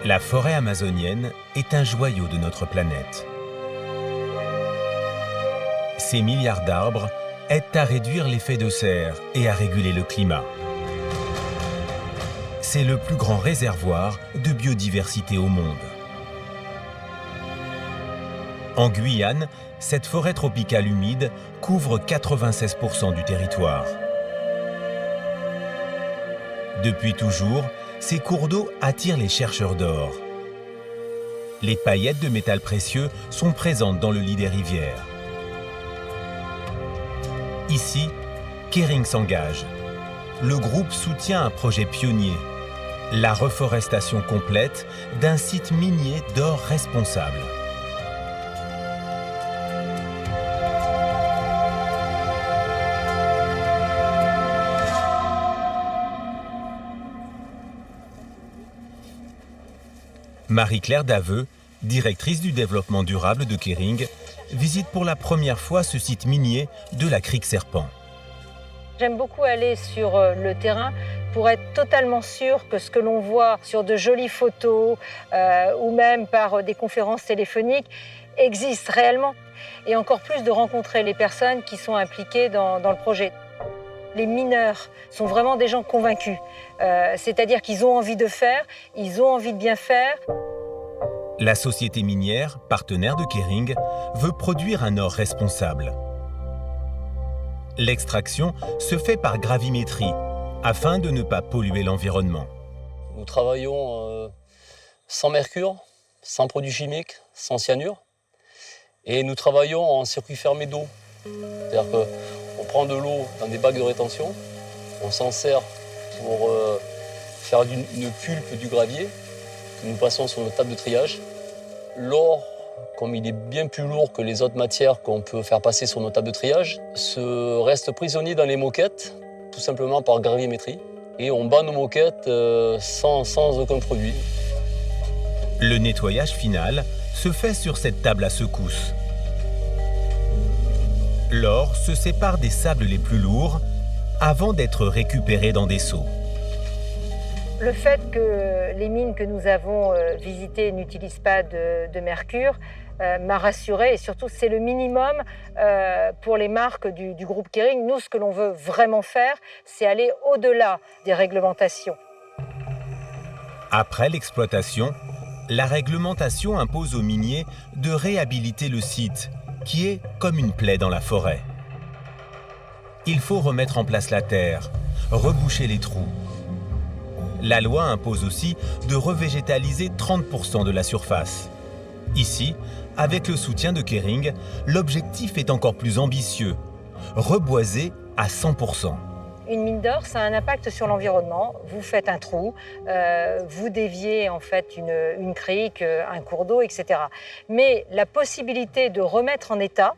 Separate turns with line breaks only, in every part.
La forêt amazonienne est un joyau de notre planète. Ces milliards d'arbres aident à réduire l'effet de serre et à réguler le climat. C'est le plus grand réservoir de biodiversité au monde. En Guyane, cette forêt tropicale humide couvre 96% du territoire. Depuis toujours, ces cours d'eau attirent les chercheurs d'or. Les paillettes de métal précieux sont présentes dans le lit des rivières. Ici, Kering s'engage. Le groupe soutient un projet pionnier, la reforestation complète d'un site minier d'or responsable. Marie-Claire Daveux, directrice du développement durable de Kering, visite pour la première fois ce site minier de la Crique Serpent.
J'aime beaucoup aller sur le terrain pour être totalement sûr que ce que l'on voit sur de jolies photos ou même par des conférences téléphoniques existe réellement. Et encore plus de rencontrer les personnes qui sont impliquées dans le projet. Les mineurs sont vraiment des gens convaincus, c'est-à-dire qu'ils ont envie de faire, ils ont envie de bien faire.
La société minière, partenaire de Kering, veut produire un or responsable. L'extraction se fait par gravimétrie, afin de ne pas polluer l'environnement.
Nous travaillons sans mercure, sans produits chimiques, sans cyanure. Et nous travaillons en circuit fermé d'eau. C'est-à-dire qu'on prend de l'eau dans des bacs de rétention, on s'en sert pour faire une pulpe du gravier que nous passons sur notre table de triage. L'or, comme il est bien plus lourd que les autres matières qu'on peut faire passer sur nos tables de triage, reste prisonnier dans les moquettes, tout simplement par gravimétrie. Et on bat nos moquettes sans aucun produit.
Le nettoyage final se fait sur cette table à secousses. L'or se sépare des sables les plus lourds avant d'être récupéré dans des seaux.
Le fait que les mines que nous avons visitées n'utilisent pas de mercure m'a rassurée et surtout c'est le minimum pour les marques du groupe Kering. Nous, ce que l'on veut vraiment faire, c'est aller au-delà des réglementations.
Après l'exploitation, la réglementation impose aux miniers de réhabiliter le site, qui est comme une plaie dans la forêt. Il faut remettre en place la terre, reboucher les trous. La loi impose aussi de revégétaliser 30% de la surface. Ici, avec le soutien de Kering, l'objectif est encore plus ambitieux, reboiser à 100%.
Une mine d'or, ça a un impact sur l'environnement. Vous faites un trou, vous déviez en fait une crique, un cours d'eau, etc. Mais la possibilité de remettre en état,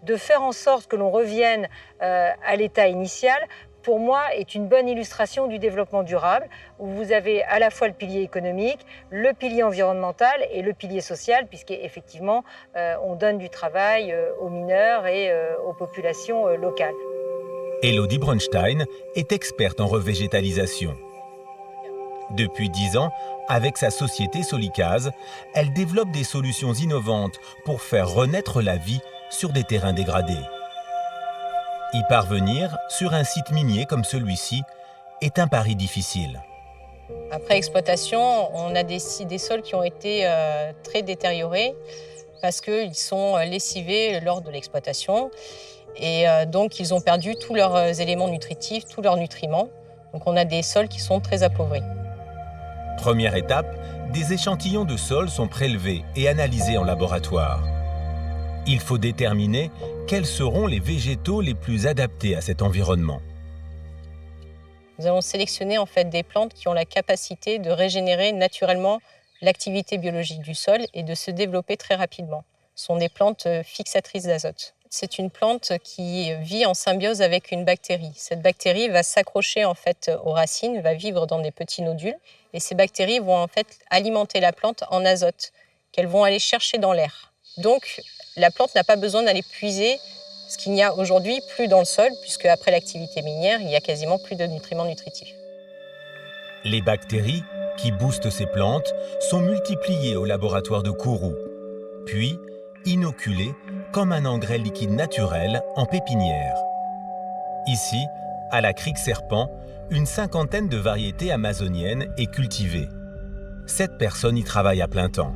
de faire en sorte que l'on revienne à l'état initial, pour moi, est une bonne illustration du développement durable, où vous avez à la fois le pilier économique, le pilier environnemental et le pilier social, puisqu'effectivement, on donne du travail aux mineurs et aux populations locales.
Elodie Brunstein est experte en revégétalisation. Depuis 10 ans, avec sa société Solicase, elle développe des solutions innovantes pour faire renaître la vie sur des terrains dégradés. Y parvenir sur un site minier comme celui-ci est un pari difficile.
Après exploitation, on a des sols qui ont été très détériorés parce qu'ils sont lessivés lors de l'exploitation. Et donc, ils ont perdu tous leurs éléments nutritifs, tous leurs nutriments. Donc, on a des sols qui sont très appauvris.
Première étape, des échantillons de sol sont prélevés et analysés en laboratoire. Il faut déterminer quels seront les végétaux les plus adaptés à cet environnement.
Nous avons sélectionné en fait des plantes qui ont la capacité de régénérer naturellement l'activité biologique du sol et de se développer très rapidement. Ce sont des plantes fixatrices d'azote. C'est une plante qui vit en symbiose avec une bactérie. Cette bactérie va s'accrocher en fait aux racines, va vivre dans des petits nodules. Et ces bactéries vont en fait alimenter la plante en azote qu'elles vont aller chercher dans l'air. Donc la plante n'a pas besoin d'aller puiser ce qu'il n'y a aujourd'hui plus dans le sol, puisque après l'activité minière, il n'y a quasiment plus de nutriments nutritifs.
Les bactéries, qui boostent ces plantes, sont multipliées au laboratoire de Kourou, puis inoculées comme un engrais liquide naturel en pépinière. Ici, à la Crique Serpent, une cinquantaine de variétés amazoniennes est cultivée. 7 personnes y travaillent à plein temps.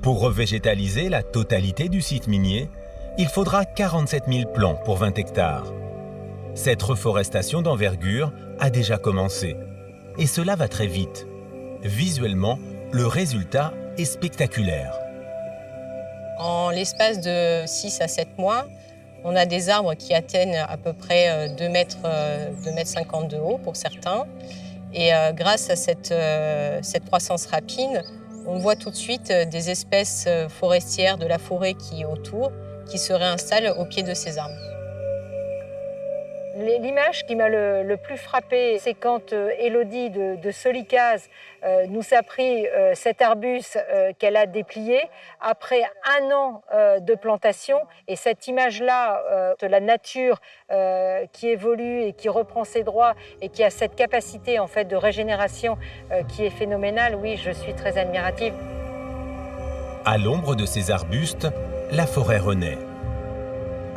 Pour revégétaliser la totalité du site minier, il faudra 47 000 plants pour 20 hectares. Cette reforestation d'envergure a déjà commencé. Et cela va très vite. Visuellement, le résultat est spectaculaire.
En l'espace de 6 à 7 mois, on a des arbres qui atteignent à peu près 2 mètres 50 de haut pour certains. Et grâce à cette croissance rapide, on voit tout de suite des espèces forestières de la forêt qui est autour, qui se réinstallent au pied de ces arbres.
L'image qui m'a le plus frappée, c'est quand Élodie de Solicase nous a pris cet arbuste qu'elle a déplié après 1 an de plantation. Et cette image-là de la nature qui évolue et qui reprend ses droits et qui a cette capacité en fait, de régénération qui est phénoménale, oui, je suis très admirative.
À l'ombre de ces arbustes, la forêt renaît.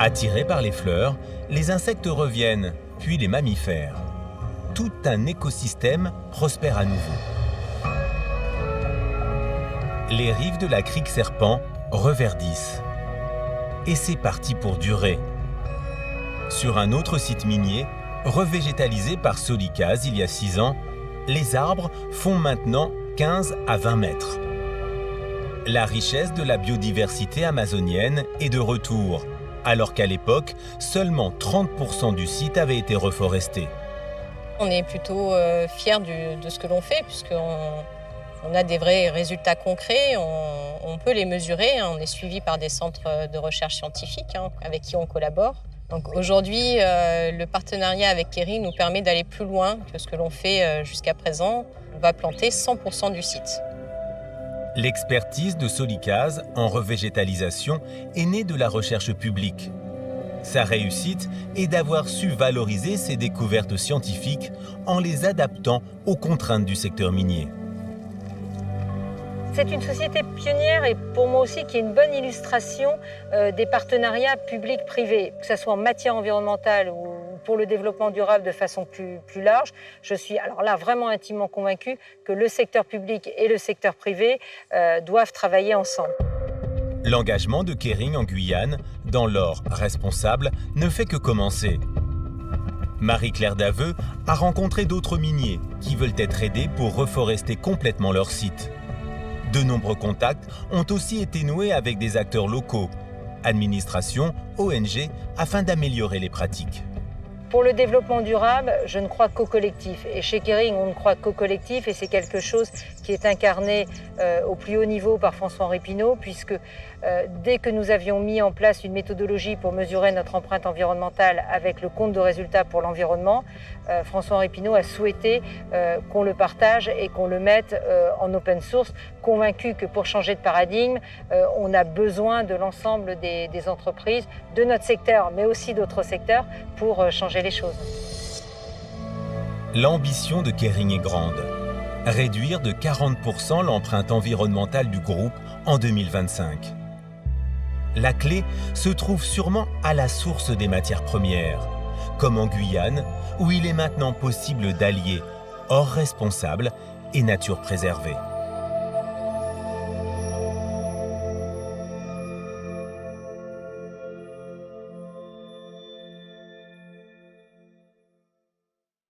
Attirés par les fleurs, les insectes reviennent, puis les mammifères. Tout un écosystème prospère à nouveau. Les rives de la Crique Serpent reverdissent. Et c'est parti pour durer. Sur un autre site minier, revégétalisé par Solicase il y a 6 ans, les arbres font maintenant 15 à 20 mètres. La richesse de la biodiversité amazonienne est de retour, alors qu'à l'époque, seulement 30% du site avait été reforesté.
On est plutôt fiers de ce que l'on fait, puisqu'on a des vrais résultats concrets, on peut les mesurer, on est suivi par des centres de recherche scientifique avec qui on collabore. Donc aujourd'hui, le partenariat avec Kering nous permet d'aller plus loin que ce que l'on fait jusqu'à présent. On va planter 100% du site.
L'expertise de Solicase en revégétalisation est née de la recherche publique. Sa réussite est d'avoir su valoriser ses découvertes scientifiques en les adaptant aux contraintes du secteur minier.
C'est une société pionnière et pour moi aussi qui est une bonne illustration des partenariats publics-privés, que ce soit en matière environnementale ou pour le développement durable de façon plus large. Je suis alors là vraiment intimement convaincue que le secteur public et le secteur privé doivent travailler ensemble.
L'engagement de Kering en Guyane, dans l'or responsable, ne fait que commencer. Marie-Claire Daveux a rencontré d'autres miniers qui veulent être aidés pour reforester complètement leur site. De nombreux contacts ont aussi été noués avec des acteurs locaux, administration, ONG, afin d'améliorer les pratiques.
Pour le développement durable, je ne crois qu'au collectif. Et chez Kering, on ne croit qu'au collectif et c'est quelque chose qui est incarné au plus haut niveau par François-Henri Pinault, puisque dès que nous avions mis en place une méthodologie pour mesurer notre empreinte environnementale avec le compte de résultats pour l'environnement, François-Henri Pinault a souhaité qu'on le partage et qu'on le mette en open source, convaincu que pour changer de paradigme, on a besoin de l'ensemble des entreprises, de notre secteur, mais aussi d'autres secteurs, pour changer les choses.
L'ambition de Kering est grande. Réduire de 40% l'empreinte environnementale du groupe en 2025. La clé se trouve sûrement à la source des matières premières, comme en Guyane, où il est maintenant possible d'allier or responsable et nature préservée.